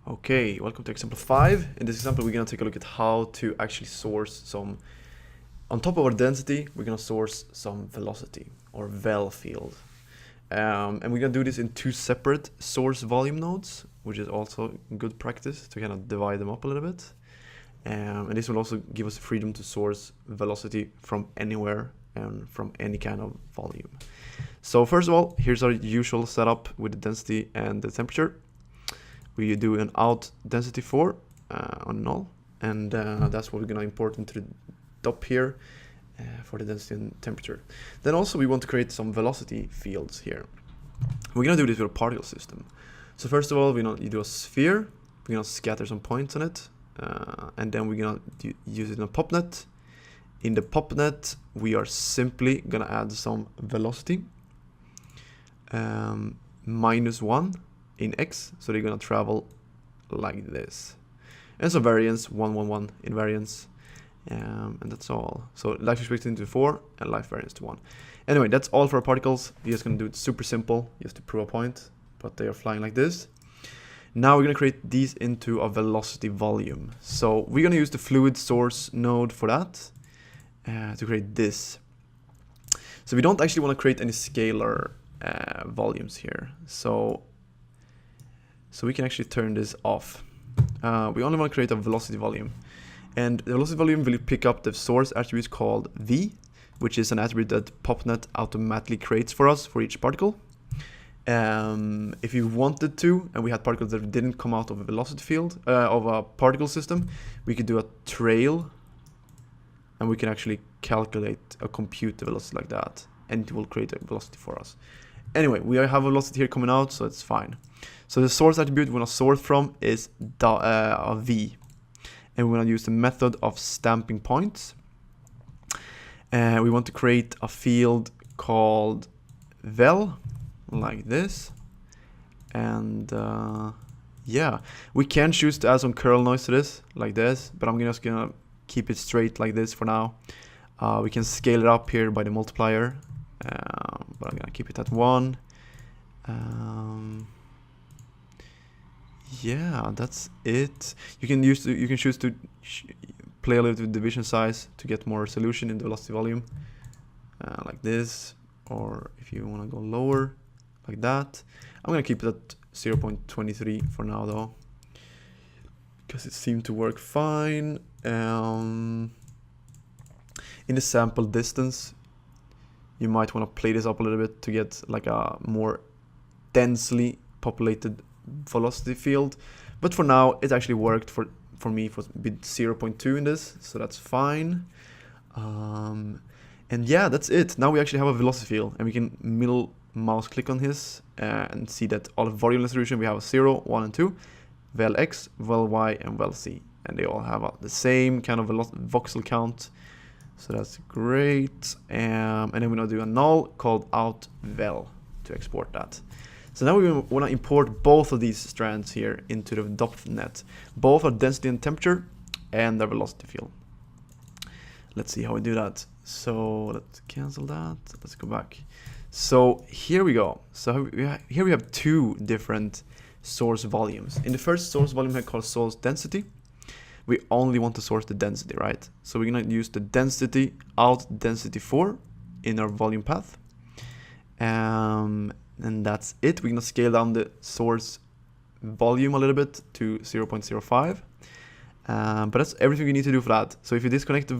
Okay, welcome to example 5. In this example, we're going to take a look at how to actually source some, on top of our density, we're going to source some velocity or vel field. And we're going to do this in two separate source volume nodes, which is also good practice to kind of divide them up a little bit. And this will also give us the freedom to source velocity from anywhere and from any kind of volume. So first of all, here's our usual setup with the density and the temperature. We do an out density 4 on null, and that's what we're going to import into the DOP here for the density and temperature. Then also we want to create some velocity fields here. We're going to do this with a particle system. So first of all, we're going to do a sphere. We're going to scatter some points on it, and then we're going to use it in a popnet. In the popnet, we are simply going to add some velocity, -1 in x, so they're gonna travel like this, and some variance 1 1 1 in variance, and that's all. So life expectancy to 4 and life variance to 1. Anyway, that's all for our particles. We're just gonna do it super simple just to prove a point, but they are flying like this. Now we're gonna create these into a velocity volume. So we're gonna use the fluid source node for that to create this. So we don't actually want to create any scalar volumes here. So we can actually turn this off. We only want to create a velocity volume. And the velocity volume will pick up the source attribute called V, which is an attribute that PopNet automatically creates for us for each particle. If you wanted to, and we had particles that didn't come out of a velocity field, of a particle system, we could do a trail, and we can actually calculate or compute the velocity like that, and it will create a velocity for us. Anyway, we have a velocity here coming out, so it's fine. So the source attribute we want to source from is a V, and we want to use the method of stamping points. We want to create a field called vel, like this, and yeah, we can choose to add some curl noise to this, like this, but I'm just gonna keep it straight like this for now. We can scale it up here by the multiplier, but I'm gonna keep it at 1. Yeah, that's it. You can choose to play a little with division size to get more resolution in the velocity volume, like this, or if you want to go lower, like that. I'm gonna keep it at 0.23 for now though, because it seemed to work fine. In the sample distance, you might want to play this up a little bit to get like a more densely populated velocity field, but for now it actually worked for me for 0.2 in this, so that's fine. And yeah, that's it. Now we actually have a velocity field, and we can middle mouse click on this and see that all of volume resolution we have 0, 1, and 2, vel x, vel y, and vel z, and they all have the same kind of voxel count, so that's great. And then we're gonna do a null called out vel to export that. So now we want to import both of these strands here into the DOP.NET, both our density and temperature and their velocity field. Let's see how we do that. So let's cancel that. Let's go back. So here we go. So here we have two different source volumes. In the first source volume here called source density, we only want to source the density, right? So we're going to use the density out density 4 in our volume path. And that's it. We're going to scale down the source volume a little bit to 0.05. But that's everything we need to do for that. So if you disconnect the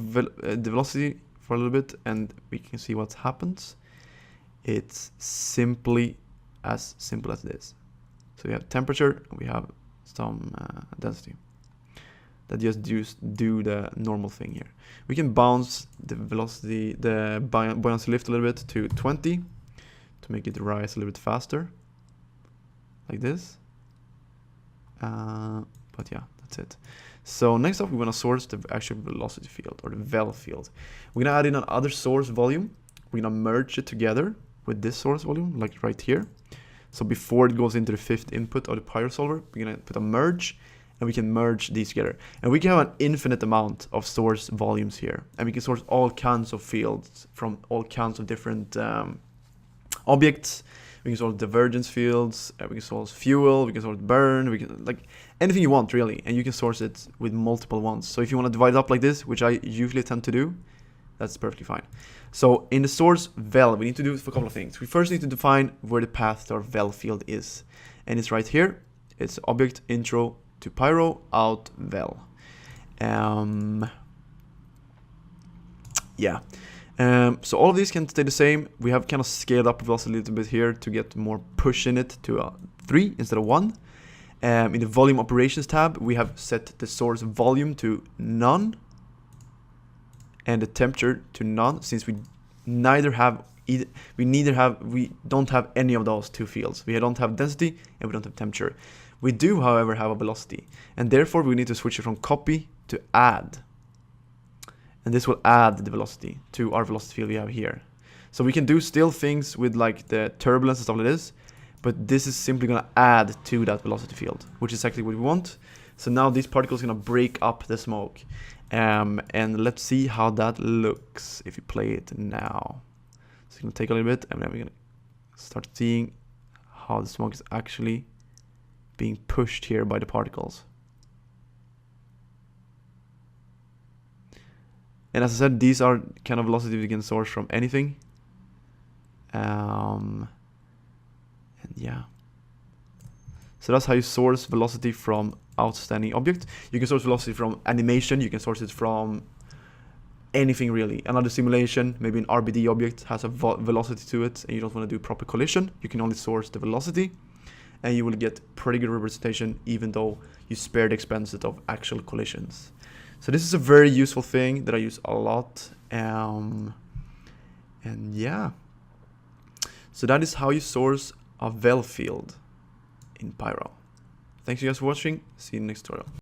velocity for a little bit, and we can see what happens, it's simply as simple as this. So we have temperature, and we have some density. That just do the normal thing here. We can bounce the velocity, the buoyancy lift a little bit to 20 to make it rise a little bit faster, like this. But yeah, that's it. So next up, we're gonna source the actual velocity field, or the vel field. We're gonna add in another source volume. We're gonna merge it together with this source volume, like right here. So before it goes into the 5th input of the Pyro solver, we're gonna put a merge, and we can merge these together. And we can have an infinite amount of source volumes here, and we can source all kinds of fields from all kinds of different objects. We can source divergence fields, we can source fuel, we can source burn, we can like anything you want really, and you can source it with multiple ones. So if you want to divide it up like this, which I usually tend to do, that's perfectly fine. So in the source vel, we need to do it for a couple of things. We first need to define where the path to our vel field is, and it's right here. It's object intro to Pyro out vel. Yeah. So all of these can stay the same. We have kind of scaled up velocity a little bit here to get more push in it to 3 instead of 1. In the volume operations tab, we have set the source volume to none and the temperature to none, since we don't have any of those two fields. We don't have density and we don't have temperature. We do, however, have a velocity, and therefore we need to switch it from copy to add. And this will add the velocity to our velocity field we have here. So we can do still things with like the turbulence and stuff like this, but this is simply going to add to that velocity field, which is exactly what we want. So now these particles are going to break up the smoke. And let's see how that looks if you play it now. So it's going to take a little bit, and then we're going to start seeing how the smoke is actually being pushed here by the particles. And as I said, these are kind of velocity we can source from anything. And yeah. So that's how you source velocity from outstanding object. You can source velocity from animation. You can source it from anything really. Another simulation, maybe an RBD object has a velocity to it, and you don't want to do proper collision. You can only source the velocity, and you will get pretty good representation, even though you spare the expenses of actual collisions. So this is a very useful thing that I use a lot. And yeah. So that is how you source a vel field in Pyro. Thanks you guys for watching. See you in the next tutorial.